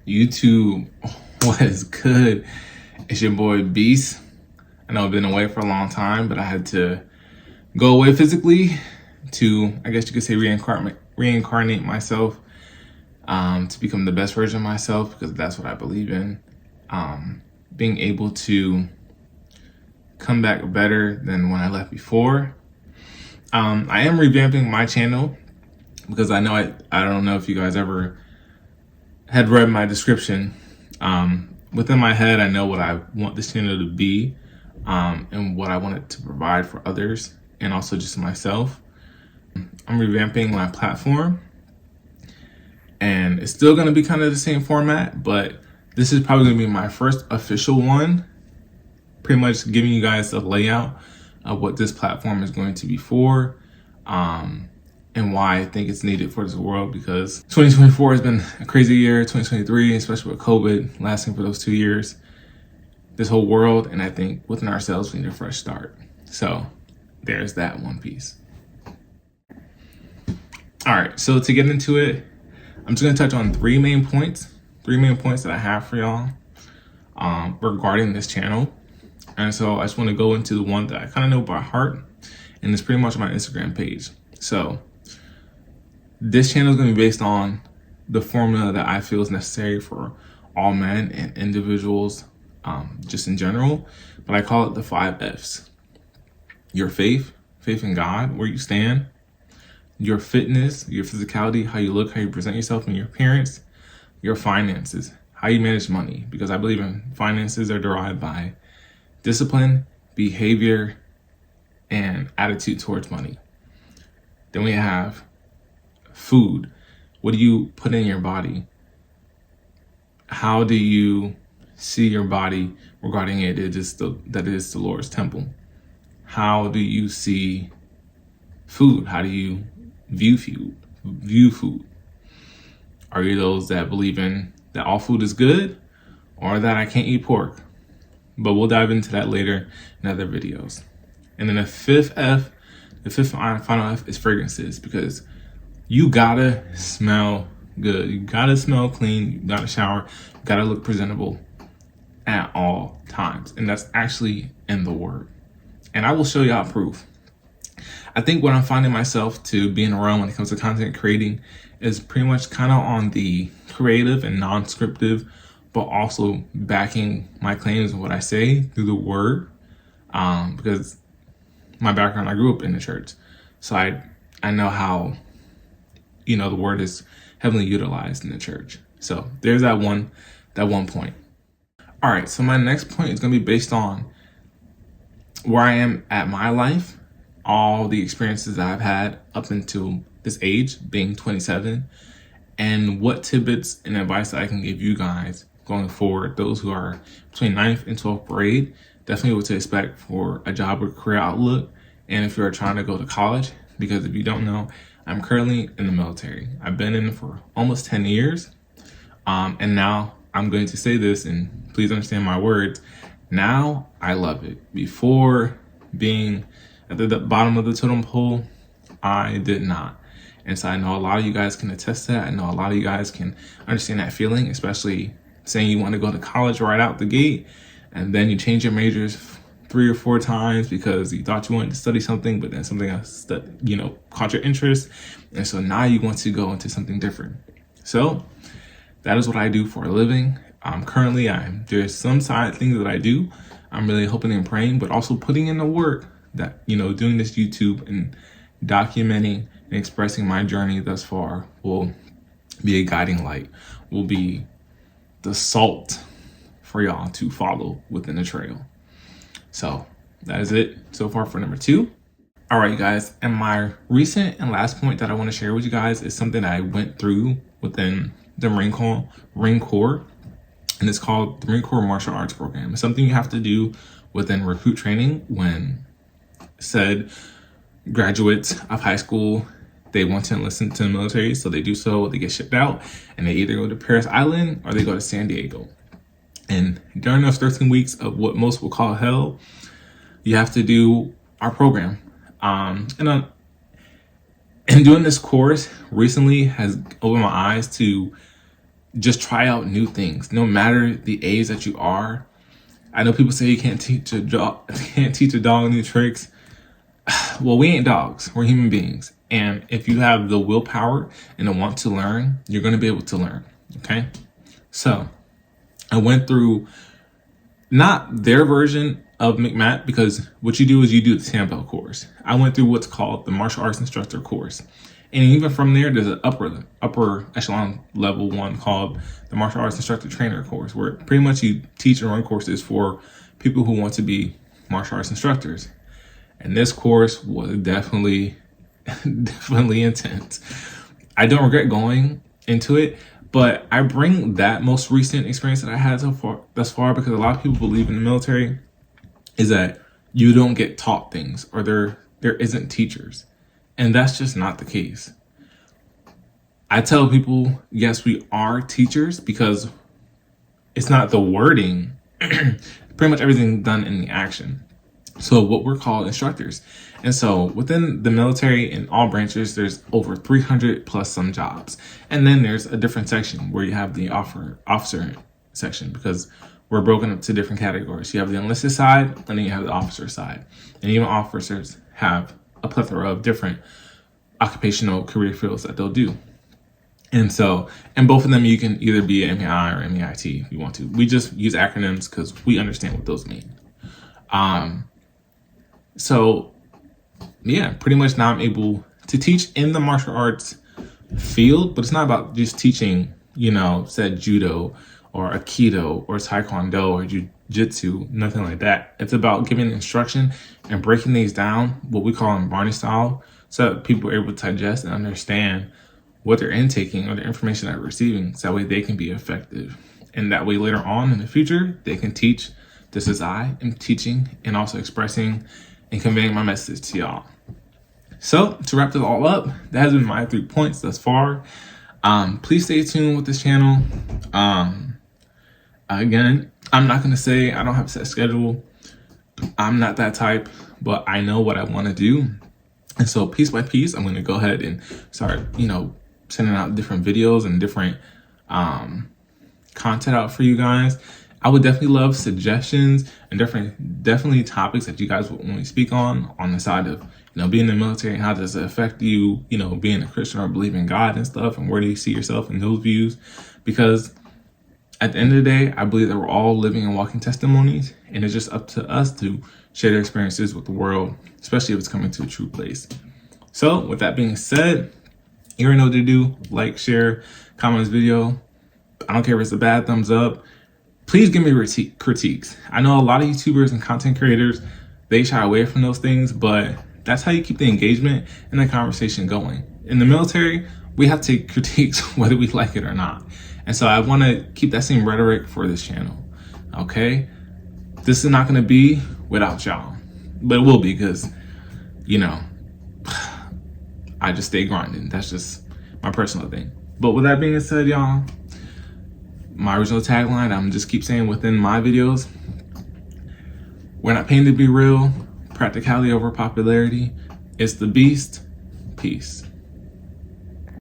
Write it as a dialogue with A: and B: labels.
A: YouTube, what is good? It's your boy Beast. I know I've been away for a long time, but I had to go away physically to, I guess you could say, reincarnate myself, to become the best version of myself, because that's what I believe in. Being able to come back better than when I left before. I am revamping my channel because I know I don't know if you guys ever had read my description. Within my head, I know what I want this channel to be, and what I want it to provide for others and also just myself. I'm revamping my platform, and it's still going to be kind of the same format, but this is probably going to be my first official one, pretty much giving you guys the layout of what this platform is going to be for, and why I think it's needed for this world, because 2024 has been a crazy year, 2023, especially with COVID lasting for those 2 years, this whole world, and I think within ourselves, we need a fresh start. So there's that one piece. All right, so to get into it, I'm just gonna touch on three main points that I have for y'all regarding this channel. And so I just wanna go into the one that I kind of know by heart, and it's pretty much my Instagram page. So this channel is gonna be based on the formula that I feel is necessary for all men and individuals, just in general, but I call it the 5 F's. Your faith in God, where you stand, your fitness, your physicality, how you look, how you present yourself and your appearance, your finances, how you manage money, because I believe in finances are derived by discipline, behavior, and attitude towards money. Then we have food. What do you put in your body? How do you see your body regarding it? That it is the Lord's temple. How do you see food? How do you view food? Are you those that believe in that all food is good, or that I can't eat pork? But we'll dive into that later in other videos. And then the fifth and final F is fragrances, because you gotta smell good. You gotta smell clean. You gotta shower. You gotta look presentable at all times. And that's actually in the word. And I will show y'all proof. I think what I'm finding myself to being around when it comes to content creating is pretty much kind of on the creative and non-scriptive, but also backing my claims and what I say through the word. Because my background, I grew up in the church. So I know how, the word is heavily utilized in the church. So there's that one point. All right, so my next point is gonna be based on where I am at my life, all the experiences that I've had up until this age, being 27, and what tidbits and advice that I can give you guys going forward, those who are between 9th and 12th grade, definitely what to expect for a job or career outlook, and if you're trying to go to college, because if you don't know, I'm currently in the military. I've been in for almost 10 years, and now I'm going to say this, and please understand my words, now I love it. Before, being at the bottom of the totem pole, I did not. And so I know a lot of you guys can attest to that. I know a lot of you guys can understand that feeling, especially saying you want to go to college right out the gate, and then you change your majors 3 or 4 times because you thought you wanted to study something, but then something else that, caught your interest. And so now you want to go into something different. So that is what I do for a living. Currently, there's some side things that I do. I'm really hoping and praying, but also putting in the work that, doing this YouTube and documenting and expressing my journey thus far will be a guiding light, will be the salt for y'all to follow within the trail. So that is it so far for number 2. All right, guys, and my recent and last point that I want to share with you guys is something that I went through within the Marine Corps, and it's called the Marine Corps Martial Arts Program. It's something you have to do within recruit training when said graduates of high school, they want to enlist to the military, so they do so, they get shipped out, and they either go to Paris Island or they go to San Diego. And during those 13 weeks of what most will call hell, you have to do our program. And doing this course recently has opened my eyes to just try out new things, no matter the age that you are. I know people say you can't teach a dog new tricks. Well, we ain't dogs, we're human beings. And if you have the willpower and the want to learn, you're going to be able to learn. Okay. So I went through not their version of MCMAT, because what you do is you do the Sandbell course. I went through what's called the martial arts instructor course. And even from there, there's an upper echelon level one called the martial arts instructor trainer course, where pretty much you teach and run courses for people who want to be martial arts instructors. And this course was definitely intense. I don't regret going into it, but I bring that most recent experience that I had thus far because a lot of people believe in the military is that you don't get taught things, or there isn't teachers. And that's just not the case. I tell people, yes, we are teachers, because it's not the wording, pretty much everything done in the action. So what we're called instructors. And so within the military, in all branches, there's over 300 plus some jobs. And then there's a different section where you have the officer section, because we're broken up to different categories. You have the enlisted side, and then you have the officer side. And even officers have a plethora of different occupational career fields that they'll do. And so, and both of them, you can either be MEI or MEIT if you want to. We just use acronyms because we understand what those mean. So yeah, pretty much now I'm able to teach in the martial arts field, but it's not about just teaching, said judo or aikido or taekwondo or jiu-jitsu, nothing like that. It's about giving instruction and breaking these down, what we call in Barney style, so that people are able to digest and understand what they're intaking or the information that they're receiving, so that way they can be effective. And that way later on in the future, they can teach just as I am teaching and also expressing and conveying my message to y'all. So to wrap this all up, that has been my 3 points thus far. Please stay tuned with this channel. Again, I'm not going to say I don't have a set schedule. I'm not that type, but I know what I want to do. And so piece by piece, I'm going to go ahead and start, sending out different videos and different content out for you guys. I would definitely love suggestions and definitely topics that you guys would want to speak on the side of, being in the military and how does it affect you, being a Christian or believing in God and stuff, and where do you see yourself in those views? Because at the end of the day, I believe that we're all living and walking testimonies, and it's just up to us to share their experiences with the world, especially if it's coming to a true place. So with that being said, you already know what to do. Like, share, comment this video. I don't care if it's a bad thumbs up. Please give me critiques. I know a lot of YouTubers and content creators, they shy away from those things, but that's how you keep the engagement and the conversation going. In the military, we have to take critiques whether we like it or not. And so I want to keep that same rhetoric for this channel, okay? This is not going to be without y'all, but it will be because, I just stay grinding. That's just my personal thing. But with that being said, y'all, my original tagline, I'm just keep saying within my videos, we're not paying to be real, practicality over popularity. It's the beast. Peace.